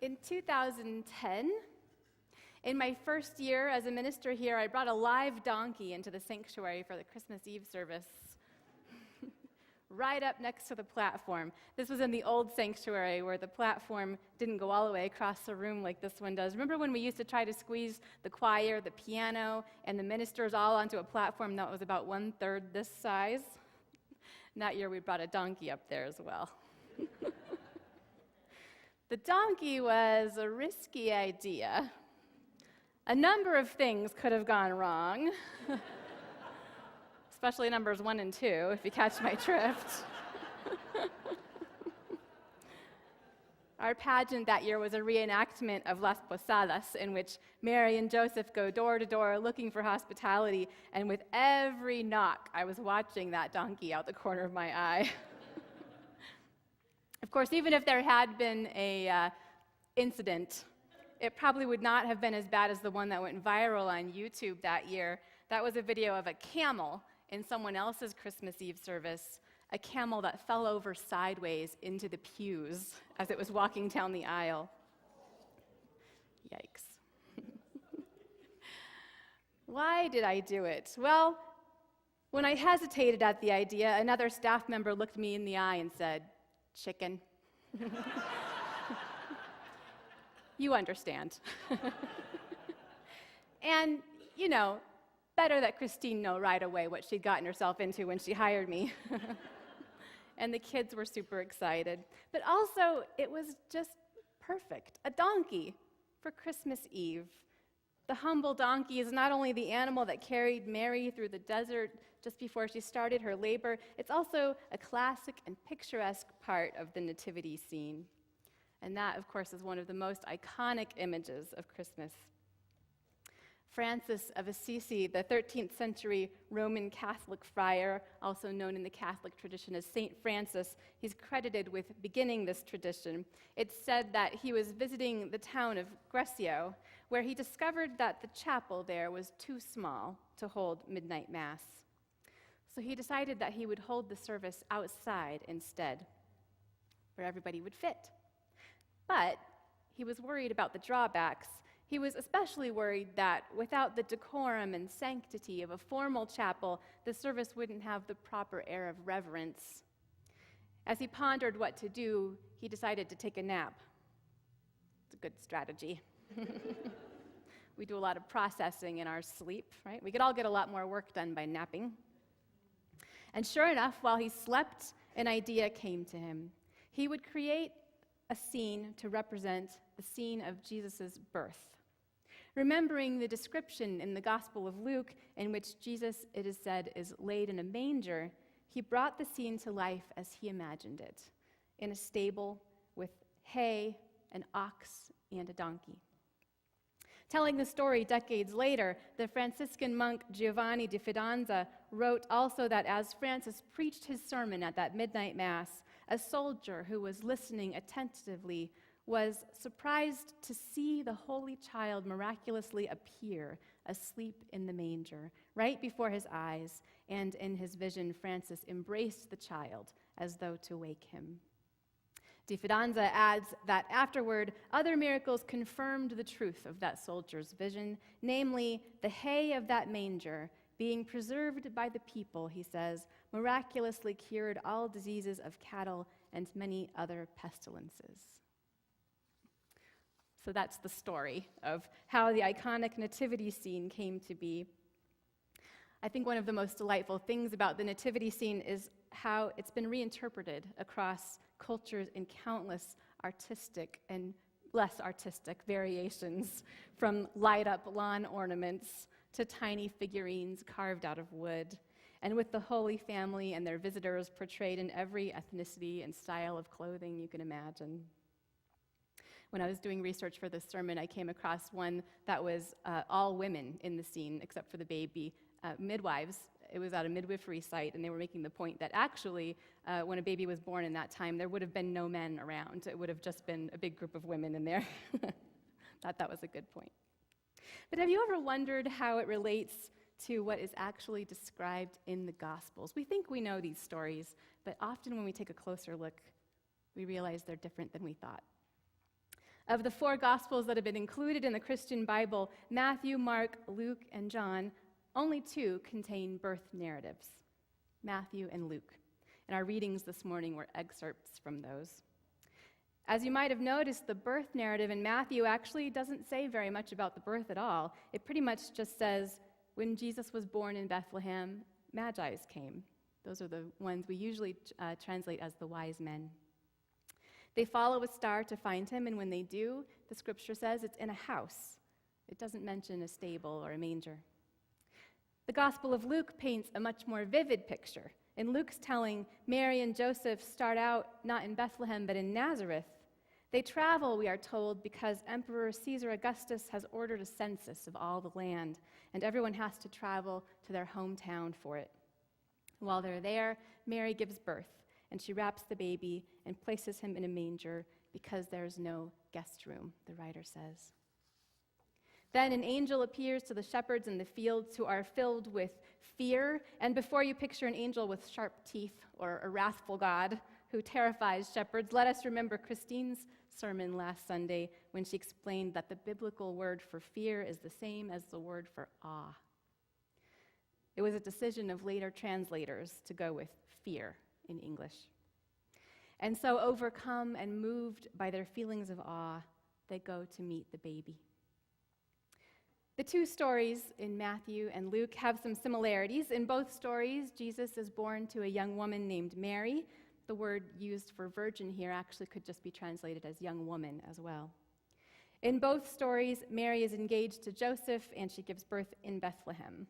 In 2010, in my first year as a minister here, I brought a live donkey into the sanctuary for the Christmas Eve service, right up next to the platform. This was in the old sanctuary where the platform didn't go all the way across the room like this one does. Remember when we used to try to squeeze the choir, the piano, and the ministers all onto a platform that was about 1/3 this size? That year we brought a donkey up there as well. The donkey was a risky idea. A number of things could have gone wrong, especially numbers 1 and 2, if you catch my drift. Our pageant that year was a reenactment of Las Posadas, in which Mary and Joseph go door to door looking for hospitality, and with every knock, I was watching that donkey out the corner of my eye. Of course, even if there had been a incident, it probably would not have been as bad as the one that went viral on YouTube that year. That was a video of a camel in someone else's Christmas Eve service, a camel that fell over sideways into the pews as it was walking down the aisle. Yikes. Why did I do it? Well, when I hesitated at the idea, another staff member looked me in the eye and said, "Chicken." You understand. And, better that Christine know right away what she'd gotten herself into when she hired me. And the kids were super excited. But also, it was just perfect. A donkey for Christmas Eve. The humble donkey is not only the animal that carried Mary through the desert just before she started her labor, it's also a classic and picturesque part of the Nativity Scene. And that, of course, is one of the most iconic images of Christmas. Francis of Assisi, the 13th century Roman Catholic friar, also known in the Catholic tradition as Saint Francis, he's credited with beginning this tradition. It's said that he was visiting the town of Greccio, where he discovered that the chapel there was too small to hold midnight mass. So he decided that he would hold the service outside instead, where everybody would fit. But he was worried about the drawbacks. He was especially worried that without the decorum and sanctity of a formal chapel, the service wouldn't have the proper air of reverence. As he pondered what to do, he decided to take a nap. It's a good strategy. We do a lot of processing in our sleep, right? We could all get a lot more work done by napping. And sure enough, while he slept, an idea came to him. He would create a scene to represent the scene of Jesus' birth. Remembering the description in the Gospel of Luke in which Jesus, it is said, is laid in a manger, he brought the scene to life as he imagined it, in a stable with hay, an ox, and a donkey. Telling the story decades later, the Franciscan monk Giovanni di Fidanza wrote also that as Francis preached his sermon at that midnight mass, a soldier who was listening attentively was surprised to see the Holy Child miraculously appear asleep in the manger, right before his eyes, and in his vision, Francis embraced the child as though to wake him. Di Fidanza adds that afterward, other miracles confirmed the truth of that soldier's vision, namely, the hay of that manger, being preserved by the people, he says, miraculously cured all diseases of cattle and many other pestilences. So that's the story of how the iconic nativity scene came to be. I think one of the most delightful things about the nativity scene is how it's been reinterpreted across cultures in countless artistic and less artistic variations, from light-up lawn ornaments to tiny figurines carved out of wood, and with the Holy Family and their visitors portrayed in every ethnicity and style of clothing you can imagine. When I was doing research for this sermon, I came across one that was all women in the scene, except for the baby, midwives. It was at a midwifery site, and they were making the point that actually, when a baby was born in that time, there would have been no men around. It would have just been a big group of women in there. Thought that was a good point. But have you ever wondered how it relates to what is actually described in the Gospels? We think we know these stories, but often when we take a closer look, we realize they're different than we thought. Of the 4 Gospels that have been included in the Christian Bible, Matthew, Mark, Luke, and John, only 2 contain birth narratives, Matthew and Luke. And our readings this morning were excerpts from those. As you might have noticed, the birth narrative in Matthew actually doesn't say very much about the birth at all. It pretty much just says, when Jesus was born in Bethlehem, Magi came. Those are the ones we usually translate as the wise men. They follow a star to find him, and when they do, the scripture says it's in a house. It doesn't mention a stable or a manger. The Gospel of Luke paints a much more vivid picture. In Luke's telling, Mary and Joseph start out not in Bethlehem but in Nazareth. They travel, we are told, because Emperor Caesar Augustus has ordered a census of all the land, and everyone has to travel to their hometown for it. While they're there, Mary gives birth, and she wraps the baby and places him in a manger because there's no guest room, the writer says. Then an angel appears to the shepherds in the fields who are filled with fear, and before you picture an angel with sharp teeth or a wrathful God who terrifies shepherds, let us remember Christine's sermon last Sunday when she explained that the biblical word for fear is the same as the word for awe. It was a decision of later translators to go with fear in English. And so, overcome and moved by their feelings of awe, they go to meet the baby. The 2 stories in Matthew and Luke have some similarities. In both stories, Jesus is born to a young woman named Mary. The word used for virgin here actually could just be translated as young woman as well. In both stories, Mary is engaged to Joseph, and she gives birth in Bethlehem.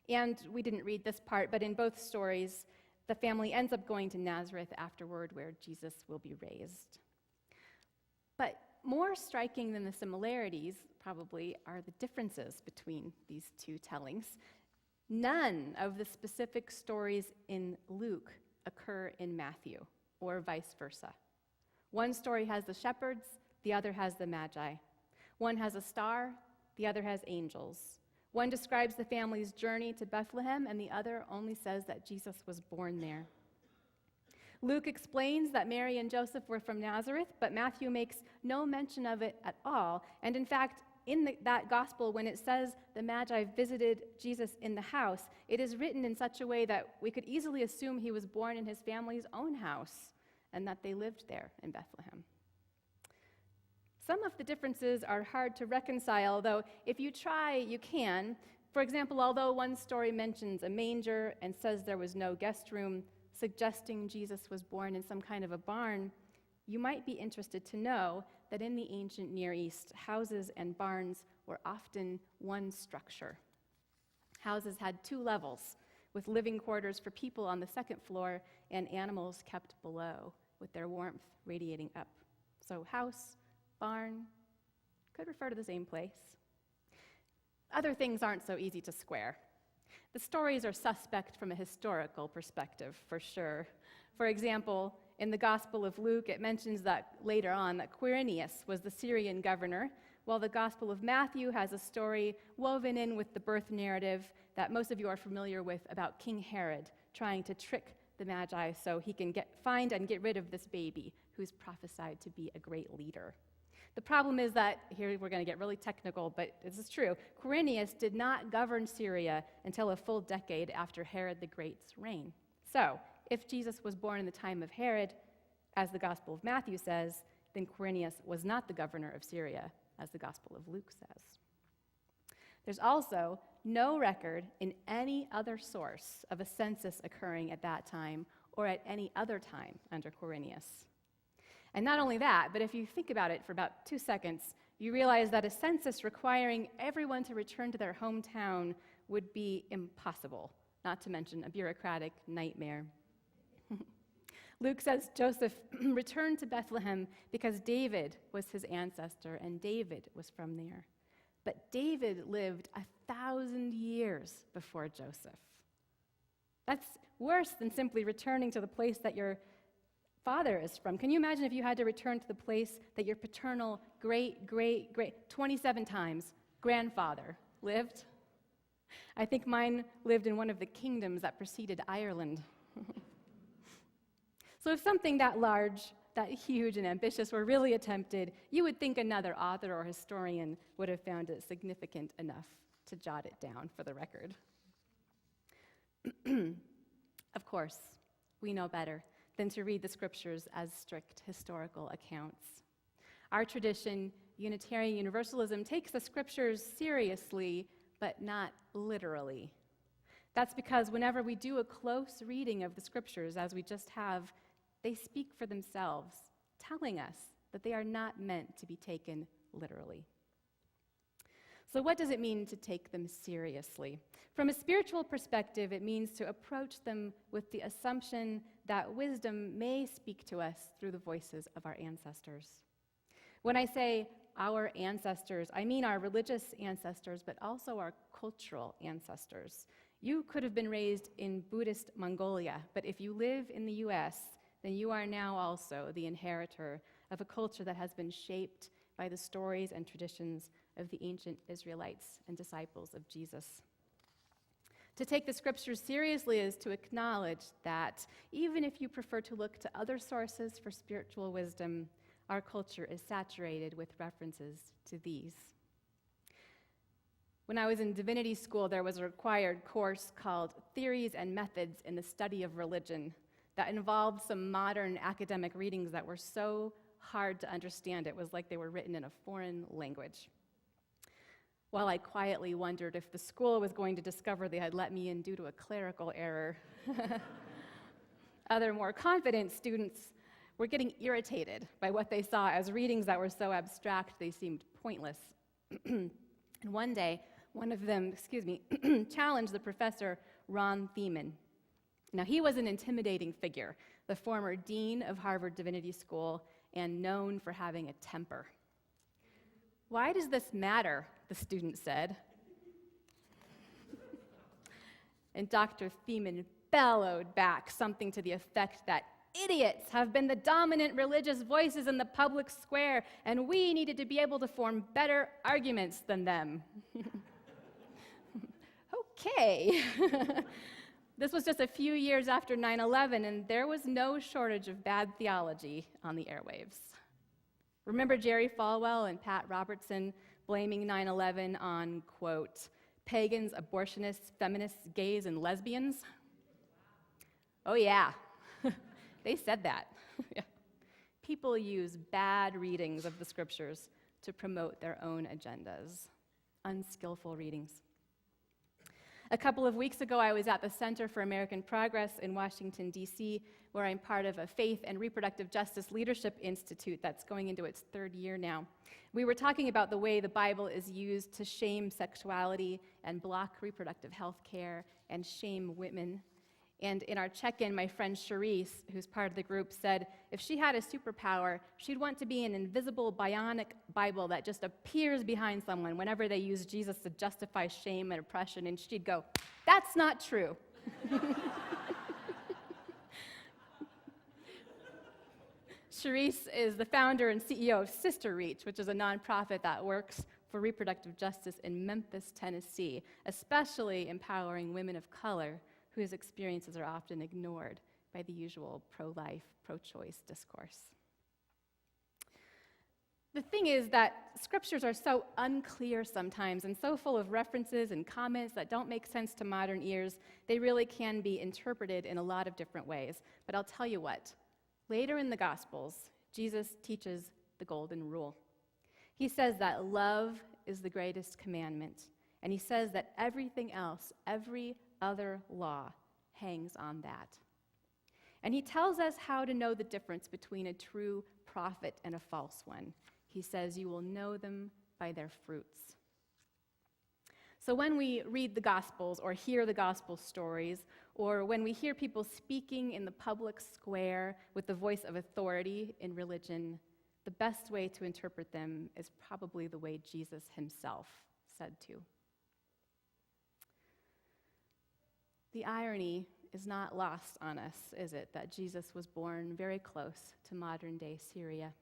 And we didn't read this part, but in both stories, the family ends up going to Nazareth afterward, where Jesus will be raised. But more striking than the similarities, probably, are the differences between these 2 tellings. None of the specific stories in Luke occur in Matthew, or vice versa. One story has the shepherds, the other has the Magi. One has a star, the other has angels. One describes the family's journey to Bethlehem, and the other only says that Jesus was born there. Luke explains that Mary and Joseph were from Nazareth, but Matthew makes no mention of it at all. And in fact, in that gospel, when it says the Magi visited Jesus in the house, it is written in such a way that we could easily assume he was born in his family's own house and that they lived there in Bethlehem. Some of the differences are hard to reconcile, though if you try, you can. For example, although one story mentions a manger and says there was no guest room, suggesting Jesus was born in some kind of a barn, you might be interested to know that in the ancient Near East, houses and barns were often one structure. Houses had 2 levels, with living quarters for people on the 2nd floor and animals kept below, with their warmth radiating up. So house, barn, could refer to the same place. Other things aren't so easy to square. The stories are suspect from a historical perspective, for sure. For example, in the Gospel of Luke, it mentions that later on that Quirinius was the Syrian governor, while the Gospel of Matthew has a story woven in with the birth narrative that most of you are familiar with about King Herod trying to trick the Magi so he can find and get rid of this baby who's prophesied to be a great leader. The problem is that, here we're going to get really technical, but this is true, Quirinius did not govern Syria until a full decade after Herod the Great's reign. So, if Jesus was born in the time of Herod, as the Gospel of Matthew says, then Quirinius was not the governor of Syria, as the Gospel of Luke says. There's also no record in any other source of a census occurring at that time or at any other time under Quirinius. And not only that, but if you think about it for about 2 seconds, you realize that a census requiring everyone to return to their hometown would be impossible, not to mention a bureaucratic nightmare. Luke says Joseph returned to Bethlehem because David was his ancestor and David was from there. But David lived 1,000 years before Joseph. That's worse than simply returning to the place that your father is from. Can you imagine if you had to return to the place that your paternal great, 27 times grandfather lived? I think mine lived in one of the kingdoms that preceded Ireland. So if something that large that huge and ambitious were really attempted, you would think another author or historian would have found it significant enough to jot it down for the record. Of course, we know better than to read the scriptures as strict historical accounts. Our tradition, Unitarian Universalism, takes the scriptures seriously, but not literally. That's because whenever we do a close reading of the scriptures, as we just have, they speak for themselves, telling us that they are not meant to be taken literally. So what does it mean to take them seriously? From a spiritual perspective, it means to approach them with the assumption that wisdom may speak to us through the voices of our ancestors. When I say our ancestors, I mean our religious ancestors, but also our cultural ancestors. You could have been raised in Buddhist Mongolia, but if you live in the US, then you are now also the inheritor of a culture that has been shaped by the stories and traditions of the ancient Israelites and disciples of Jesus. To take the scriptures seriously is to acknowledge that even if you prefer to look to other sources for spiritual wisdom, our culture is saturated with references to these. When I was in divinity school, there was a required course called Theories and Methods in the Study of Religion that involved some modern academic readings that were so hard to understand. It was like they were written in a foreign language. While I quietly wondered if the school was going to discover they had let me in due to a clerical error, other more confident students were getting irritated by what they saw as readings that were so abstract they seemed pointless. And one day, one of them, challenged the professor, Ron Thiemann. Now, he was an intimidating figure, the former dean of Harvard Divinity School and known for having a temper. "Why does this matter?" the student said. And Dr. Thiemann bellowed back something to the effect that idiots have been the dominant religious voices in the public square, and we needed to be able to form better arguments than them. Okay. This was just a few years after 9/11, and there was no shortage of bad theology on the airwaves. Remember Jerry Falwell and Pat Robertson blaming 9/11 on, quote, pagans, abortionists, feminists, gays, and lesbians? Oh, yeah. They said that. Yeah. People use bad readings of the scriptures to promote their own agendas. Unskillful readings. A couple of weeks ago, I was at the Center for American Progress in Washington, D.C., where I'm part of a Faith and Reproductive Justice Leadership Institute that's going into its third year now. We were talking about the way the Bible is used to shame sexuality and block reproductive health care and shame women. And in our check-in, my friend Charisse, who's part of the group, said if she had a superpower, she'd want to be an invisible, bionic Bible that just appears behind someone whenever they use Jesus to justify shame and oppression, and she'd go, "That's not true." Charisse is the founder and CEO of Sister Reach, which is a nonprofit that works for reproductive justice in Memphis, Tennessee, especially empowering women of color whose experiences are often ignored by the usual pro-life, pro-choice discourse. The thing is that scriptures are so unclear sometimes and so full of references and comments that don't make sense to modern ears, they really can be interpreted in a lot of different ways. But I'll tell you what, later in the Gospels, Jesus teaches the golden rule. He says that love is the greatest commandment, and he says that everything else, every other law, hangs on that. And he tells us how to know the difference between a true prophet and a false one. He says, "You will know them by their fruits." So when we read the Gospels or hear the Gospel stories, or when we hear people speaking in the public square with the voice of authority in religion, the best way to interpret them is probably the way Jesus himself said to. The irony is not lost on us, is it, that Jesus was born very close to modern-day Syria,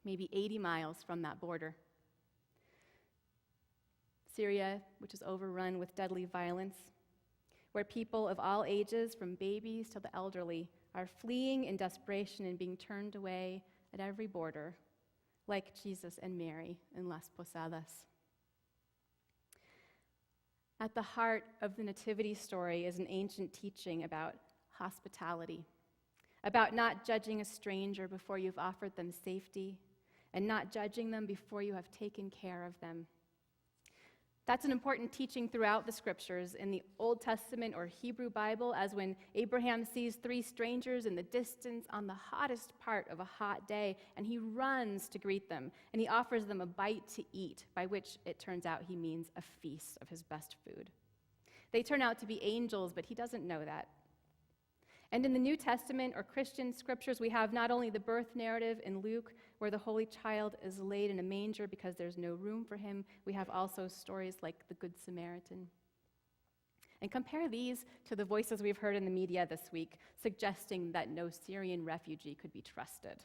maybe 80 miles from that border. Syria, which is overrun with deadly violence, where people of all ages, from babies to the elderly, are fleeing in desperation and being turned away at every border, like Jesus and Mary in Las Posadas. At the heart of the Nativity story is an ancient teaching about hospitality, about not judging a stranger before you've offered them safety, and not judging them before you have taken care of them. That's an important teaching throughout the scriptures in the Old Testament or Hebrew Bible, as when Abraham sees three strangers in the distance on the hottest part of a hot day, and he runs to greet them, and he offers them a bite to eat, by which it turns out he means a feast of his best food. They turn out to be angels, but he doesn't know that. And in the New Testament or Christian scriptures, we have not only the birth narrative in Luke, where the Holy Child is laid in a manger because there's no room for him, we have also stories like the Good Samaritan. And compare these to the voices we've heard in the media this week, suggesting that no Syrian refugee could be trusted,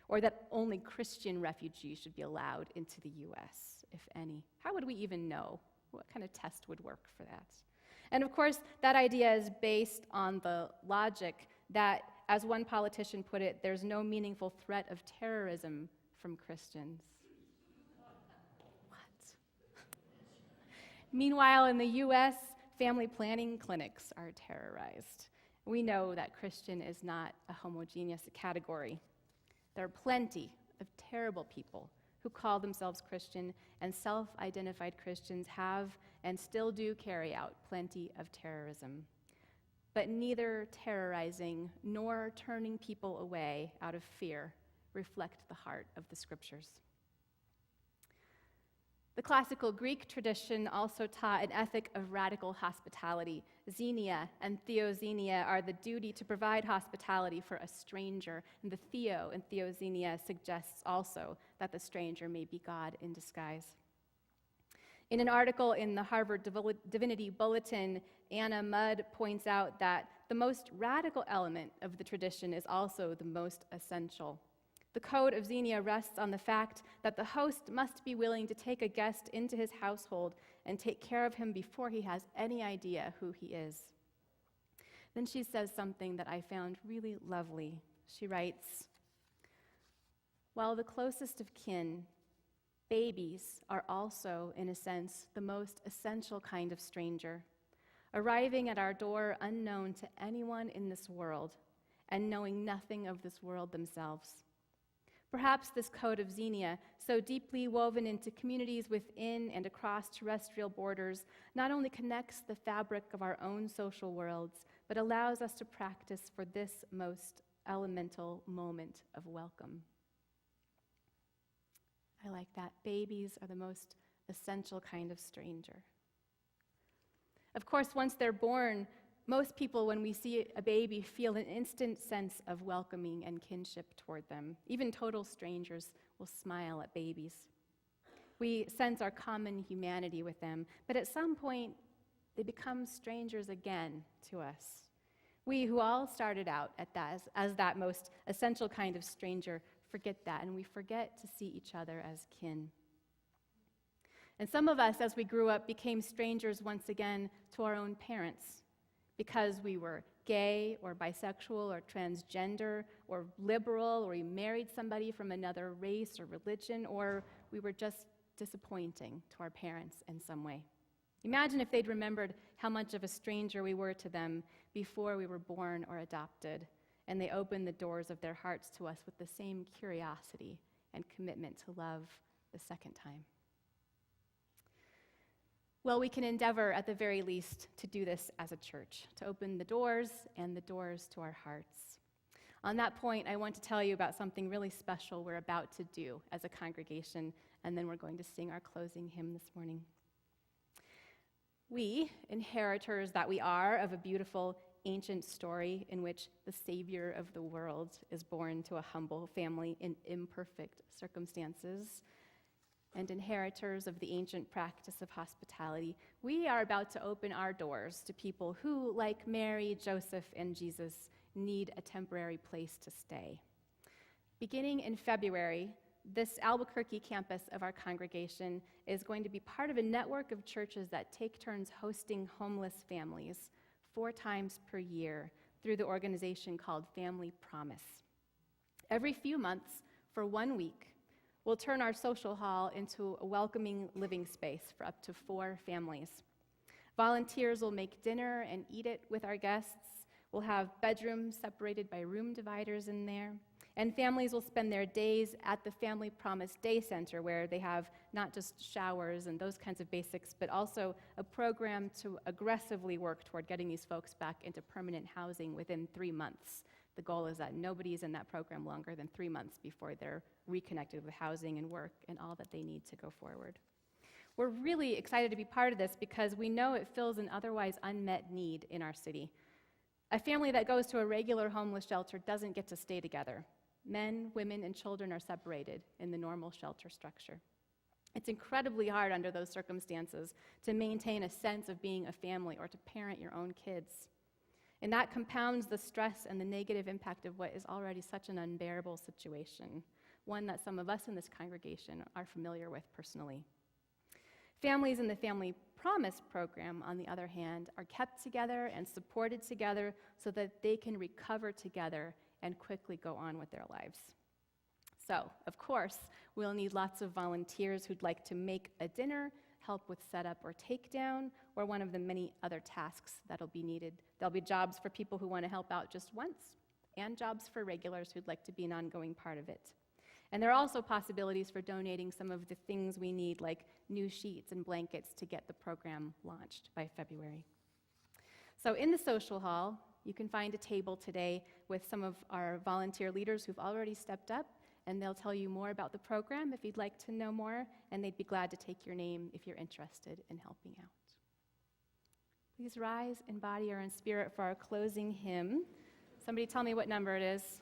or that only Christian refugees should be allowed into the U.S., if any. How would we even know? What kind of test would work for that? And of course, that idea is based on the logic that, as one politician put it, there's no meaningful threat of terrorism from Christians. What? Meanwhile, in the U.S., family planning clinics are terrorized. We know that Christian is not a homogeneous category. There are plenty of terrible people who call themselves Christian, and self-identified Christians have and still do carry out plenty of terrorism. But neither terrorizing nor turning people away out of fear reflect the heart of the scriptures. The classical Greek tradition also taught an ethic of radical hospitality. Xenia and theoxenia are the duty to provide hospitality for a stranger, and the theo in theoxenia suggests also that the stranger may be God in disguise. In an article in the Harvard Divinity Bulletin, Anna Mudd points out that the most radical element of the tradition is also the most essential. The code of Xenia rests on the fact that the host must be willing to take a guest into his household and take care of him before he has any idea who he is. Then she says something that I found really lovely. She writes, "While the closest of kin, babies are also, in a sense, the most essential kind of stranger, arriving at our door unknown to anyone in this world and knowing nothing of this world themselves. Perhaps this code of Xenia, so deeply woven into communities within and across terrestrial borders, not only connects the fabric of our own social worlds, but allows us to practice for this most elemental moment of welcome." I like that. Babies are the most essential kind of stranger. Of course, once they're born, most people, when we see a baby, feel an instant sense of welcoming and kinship toward them. Even total strangers will smile at babies. We sense our common humanity with them, but at some point, they become strangers again to us. We who all started out as that most essential kind of stranger forget that, and we forget to see each other as kin. And some of us, as we grew up, became strangers once again to our own parents, because we were gay or bisexual or transgender or liberal, or we married somebody from another race or religion, or we were just disappointing to our parents in some way. Imagine if they'd remembered how much of a stranger we were to them before we were born or adopted, and they opened the doors of their hearts to us with the same curiosity and commitment to love the second time. Well, we can endeavor, at the very least, to do this as a church, to open the doors and the doors to our hearts. On that point, I want to tell you about something really special we're about to do as a congregation, and then we're going to sing our closing hymn this morning. We, inheritors that we are of a beautiful ancient story in which the Savior of the world is born to a humble family in imperfect circumstances, and inheritors of the ancient practice of hospitality, we are about to open our doors to people who, like Mary, Joseph, and Jesus, need a temporary place to stay. Beginning in February, this Albuquerque campus of our congregation is going to be part of a network of churches that take turns hosting homeless families 4 times per year through the organization called Family Promise. Every few months, for 1 week, we'll turn our social hall into a welcoming living space for up to 4 families. Volunteers will make dinner and eat it with our guests. We'll have bedrooms separated by room dividers in there. And families will spend their days at the Family Promise Day Center, where they have not just showers and those kinds of basics, but also a program to aggressively work toward getting these folks back into permanent housing within 3 months. The goal is that nobody's in that program longer than 3 months before they're reconnected with housing and work and all that they need to go forward. We're really excited to be part of this because we know it fills an otherwise unmet need in our city. A family that goes to a regular homeless shelter doesn't get to stay together. Men, women, and children are separated in the normal shelter structure. It's incredibly hard under those circumstances to maintain a sense of being a family or to parent your own kids. And that compounds the stress and the negative impact of what is already such an unbearable situation, one that some of us in this congregation are familiar with personally. Families in the Family Promise program, on the other hand, are kept together and supported together so that they can recover together and quickly go on with their lives. So, of course, we'll need lots of volunteers who'd like to make a dinner, help with setup or takedown, or one of the many other tasks that'll be needed. There'll be jobs for people who want to help out just once, and jobs for regulars who'd like to be an ongoing part of it. And there are also possibilities for donating some of the things we need, like new sheets and blankets, to get the program launched by February. So in the social hall, you can find a table today with some of our volunteer leaders who've already stepped up, and they'll tell you more about the program if you'd like to know more, and they'd be glad to take your name if you're interested in helping out. Please rise in body or in spirit for our closing hymn. Somebody tell me what number it is.